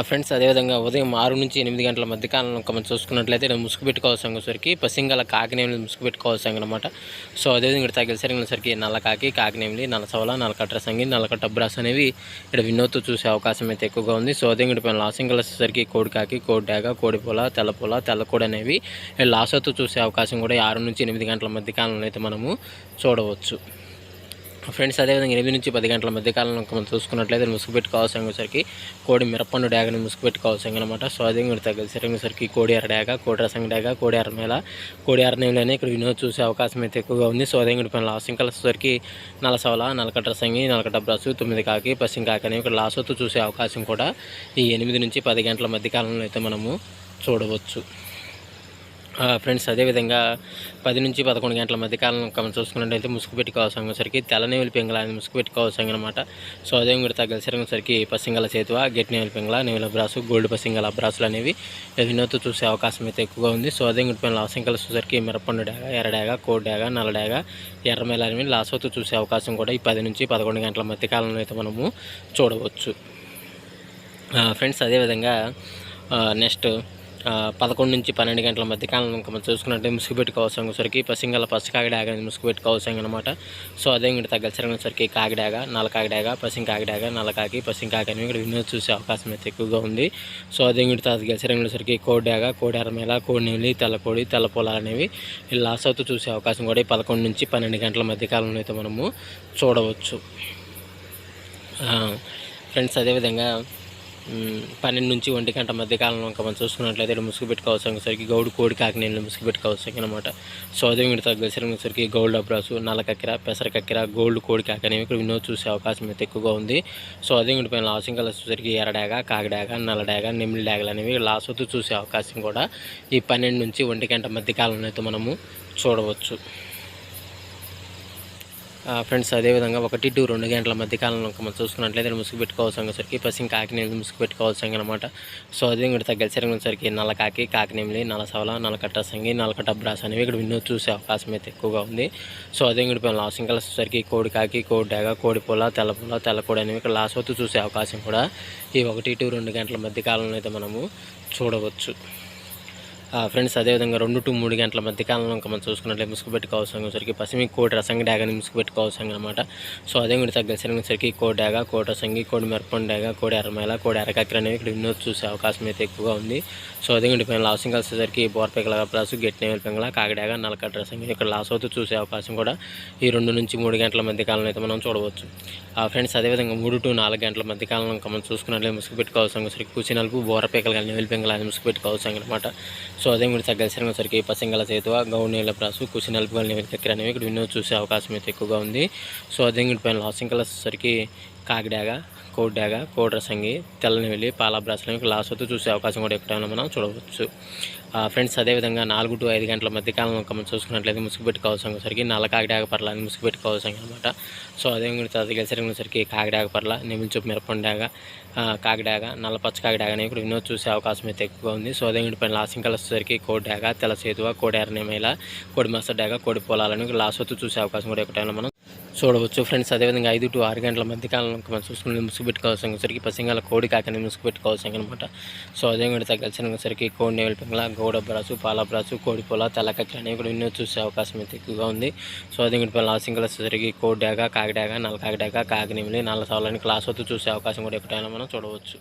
Friends అదేవిధంగా ఉదయం 6-8 గంటల మధ్య కాలంలో మనం చూసుకున్నట్లయితే ముసుగు పెట్టుకోవాల్సిన సరికి పసింగల కాకినేమిలి ముసుగు పెట్టుకోవాల్సిన అనమాట. సో అదేవిధంగా ఇక్కడ తగిలిసరిగిన సరికి నల్ల కాకి, కాకినేమిలి, నల్ల సవల, నల్ల కట్ర సంగి, నల్ల కట్ట బ్రాస్ అనేవి ఇక్కడ వినోద్తో చూసే అవకాశం అయితే ఎక్కువగా ఉంది. సో అదే ఇక్కడ లాసింగల సరికి కోడి కాకి, కోడి డాగ, కోడి పొల, తెల్ల కోడి అనేవి లాసోతో చూసే అవకాశం కూడా 6-8 గంటల మధ్య కాలంలో అయితే మనము చూడవచ్చు. ఫ్రెండ్స్ అదేవిధంగా 8-10 గంటల మధ్య కాలంలో మనం చూసుకున్నట్లయితే ముసుగు పెట్టుకోవాల్సిన సరికి కోడి మిరపండు డాగని ముసుగు పెట్టుకోవాల్సిన అనమాట. సో అదే మీరు తగ్గ సరికి కోడి ఎర్ర డాగ, కోడి రసం డాగ, కోడి ఎర్రమేల, కోడి ఎర్రనేలని ఇక్కడ వినోద్ చూసే అవకాశం అయితే ఎక్కువగా ఉంది. సో అదే ఇక్కడ లాసింగ్ కలర్స్ సరికి నల్ల సవల, నల్లకట్ట రసంగి, నల్లకట్ట బ్రస్, 9 కాకి, పశ్చిమ కాకి అనేవి ఇక్కడ లాసోతో చూసే అవకాశం కూడా ఈ 8-10 గంటల మధ్య కాలంలో అయితే మనము చూడవచ్చు. ఫ్రెండ్స్ అదేవిధంగా 10-11 గంటల మధ్య కాలంలో మనం చూసుకున్నట్లయితే ముసుగు పెట్టుకోవాల్సిన సరికి తెల్లనేవులి పింగళ అనేది ముసుగు పెట్టుకోవాల్సిన అనమాట. సో అదే మీరు తగ్గలిసరిగిన సరికి పసింగల చేతువ, గట్టి నేవులి పింగళ, నేవుల బ్రాసు, గోల్డ్ పసింగల బ్రాసులు అనేవి వినోద్తో చూసే అవకాశం అయితే ఎక్కువగా ఉంది. సో అదే ఇంటి లాసింగల సరికి మిరపండు డాగ, ఎర్ర డాగ, కోడి డాగ, నల్ల డాగ, ఎర్రమేల అనేవి లాసోతో చూసే అవకాశం కూడా ఈ 10-11 గంటల మధ్య కాలంలో అయితే మనము చూడవచ్చు. ఫ్రెండ్స్ అదేవిధంగా నెక్స్ట్ 11-12 గంటల మధ్య కాలంలో మనం చూసుకున్నట్టు ముసుగు పెట్టుకోవాల్సిన సరికి పసింగల పచ్చ కాకిడాగ అనేది ముసుగు పెట్టుకోవాల్సిన అనమాట. సో అదే ఇక్కడ తగ్గలిసరిగిన సరికి కాకిడాగ, నల్ల కాకిడాగ, పసింగ కాకిడాగ, నల్ల కాకి, పసింగ కాకి అనేవి ఇక్కడ వినోద్ చూసే అవకాశం అయితే ఎక్కువగా ఉంది. సో అదే ఇక్కడ తగ్గలిసరిగిన సరికి కోడి డాగ, కోడి ఎర్రమేల, కోడి నెల్లి, తెల్లకోడి, తెల్ల పొలాలు అనేవి లాస్ అవుతూ చూసే అవకాశం కూడా 11-12 గంటల మధ్య కాలంలో అయితే మనము చూడవచ్చు. ఫ్రెండ్స్ అదేవిధంగా 12-1 గంట మధ్య కాలంలో మనం చూసుకున్నట్లయితే ముసుగు పెట్టుకోవాల్సిన సరికి గౌడు కోడి కాకినేని ముసుగు పెట్టుకోవాల్సిన అనమాట. సో అదే మీరు తగ్గలిసరిగిన సరికి గోల్డ్ అబ్రాసు, నల్ల కక్కెర, పెసర కక్కెర, గోల్డ్ కోడి కాకి అనేవి ఇక్కడ వినోద్ చూసే అవకాశం అయితే ఎక్కువగా ఉంది. సో అదే ఇంటి పైన లాసింగ్ కలర్స్ సరికి ఎర్ర డాగ, కాకి డాగ, నల్ల డాగ, నెమిలి డాగలు అనేవి లాసోతూ చూసే అవకాశం కూడా ఈ 12-1 గంట మధ్య కాలంలో అయితే మనము చూడవచ్చు. ఫ్రెండ్స్ అదేవిధంగా 1-2 గంటల మధ్య కాలంలో మనం చూసుకున్నట్లయితే ముసుగు పెట్టుకోవాల్సిన సరికి పసింగ్ కాకినేమిలి ముసుగు పెట్టుకోవాల్సిన అనమాట. సో అదే ఇక్కడ తగ్గలిసరిగిన సరికి నల్ల కాకి, కాకినేమిలి, నల్ల సవల, నల్ల కట్ట సంగి, నల్ల కట్ట బ్రాస్ అనేవి ఇక్కడ వినోద్ చూసే అవకాశం అయితే ఎక్కువగా ఉంది. సో అదే ఇక్కడ లాసింగ్ కలర్స్ సరికి కోడి కాకి, కోడి డాగ, కోడి పొల, తెల్ల కోడి అనేవి ఇక్కడ లాస్ అవుతూ చూసే అవకాశం కూడా ఈ 1-2 గంటల మధ్య కాలంలో అయితే మనము చూడవచ్చు. ఫ్రెండ్స్ అదేవిధంగా 2-3 గంటల మధ్య కాలంలో మనం చూసుకున్నట్లయితే ముసుగు పెట్టుకోవాల్సిన సరికి పసిమి కోడి రసంగి డాగని ముసుగు పెట్టుకోవాల్సిన అనమాట. సో అదే మీరు తగ్గలిసరిగిన సరికి కోడి డాగ, కోడి రసంగి, కోడి మిరపండు డాగ, కోడి ఎర్రమేల, కోడి ఎర్రకక్కెర అనేవి ఇక్కడ వినోద్ చూసే అవకాశం అయితే ఎక్కువగా ఉంది. సో అదే ఇంటి పైన లాసింగ్ కలిసేసరికి బోర్పెకల బ్రాసు, గట్టి నేవులి పింగళ, కాకిడాగ, నల్లకట్ట రసంగి ఇక్కడ లాస్ అవుతూ చూసే అవకాశం కూడా ఈ 2-3 గంటల మధ్య కాలంలో అయితే మనం చూడవచ్చు. ఫ్రెండ్స్ అదేవిధంగా 3-4 గంటల మధ్య కాలంలో మనం చూసుకున్నట్లయితే ముసుగు పెట్టుకోవాల్సిన సరికి కుసి నలుపు, బోరపేకలు కానీ నేవులి పింగళ అని ముసుగు పెట్టుకోవాల్సిన అనమాట. సో అదే మీరు తగ్గలిసరిగిన సరికి పసింగల చేతువ, గౌడు నీళ్ళ బ్రాసు, కుసి నలుపు కానీ నేవులి కక్కెర అనేవి ఇక్కడ వినోద్ చూసే అవకాశం అయితే ఎక్కువగా ఉంది. సో అదే ఇంటి పైన లాసింగ్ కలర్స్ సరికి కాకిడాగ, కోడి డాగ, కోడి రసంగి, తెల్లనివెల్లి, పాల బ్రాసులను లాస్ అవుతూ చూసే అవకాశం కూడా ఎప్పుడైనా మనం చూడవచ్చు. ఫ్రెండ్స్ అదేవిధంగా 4-5 గంటల మధ్య కాలంలో మనం చూసుకున్నట్లయితే ముసుగు పెట్టుకోవాల్సిన సరికి నల్ల కాకిడాగ పర్ల అని ముసుగు పెట్టుకోవాల్సిన అనమాట. సో అదే తగ్గలిసరిగిన సరికి కాకిడాగ పర్ల, నెమిలి చూపు మిరపండు డాగ, కాకిడాగ, నల్ల పచ్చ కాకిడాగ అనేవి ఇక్కడ వినోద్ చూసే అవకాశం అయితే ఎక్కువగా ఉంది. సో అదే పైన లాసింగ్ కలర్స్ సరికి కోడి డాగ, తెల్ల చేతువ, కోడి ఎర్రనేమేల, కోడి మస డాగ, కోడి పొలాలని లాస్ అవుతూ చూసే అవకాశం కూడా ఎప్పుడైనా మనం చూడవచ్చు. ఫ్రెండ్స్ అదేవిధంగా 5-6 గంటల మధ్య కాలంలో మనం చూసుకుని ముసుగు పెట్టుకోవాల్సిన సరికి పసింగల కోడి కాకని ముసుగు పెట్టుకోవాల్సిన అనమాట. సో అదే కూడా తగ్గలిసిన సరికి కోడి నేవులి పింగళ, గౌడ బ్రాసు, పాల బ్రాసు, కోడి పొల, తెల్ల కక్కెర అనేవి కూడా వినోద్ చూసే అవకాశం అయితే ఎక్కువగా ఉంది. సో అదే ఇక్కడ లాసింగ్ కలర్స్ సరికి కోడి డాగ, కాకి డాగ, నల్ల కాకి డాగ, కాకినేమిలి, నల్ల సవలని క్లాస్ అవుతూ చూసే అవకాశం కూడా ఎప్పుడైనా మనం చూడవచ్చు.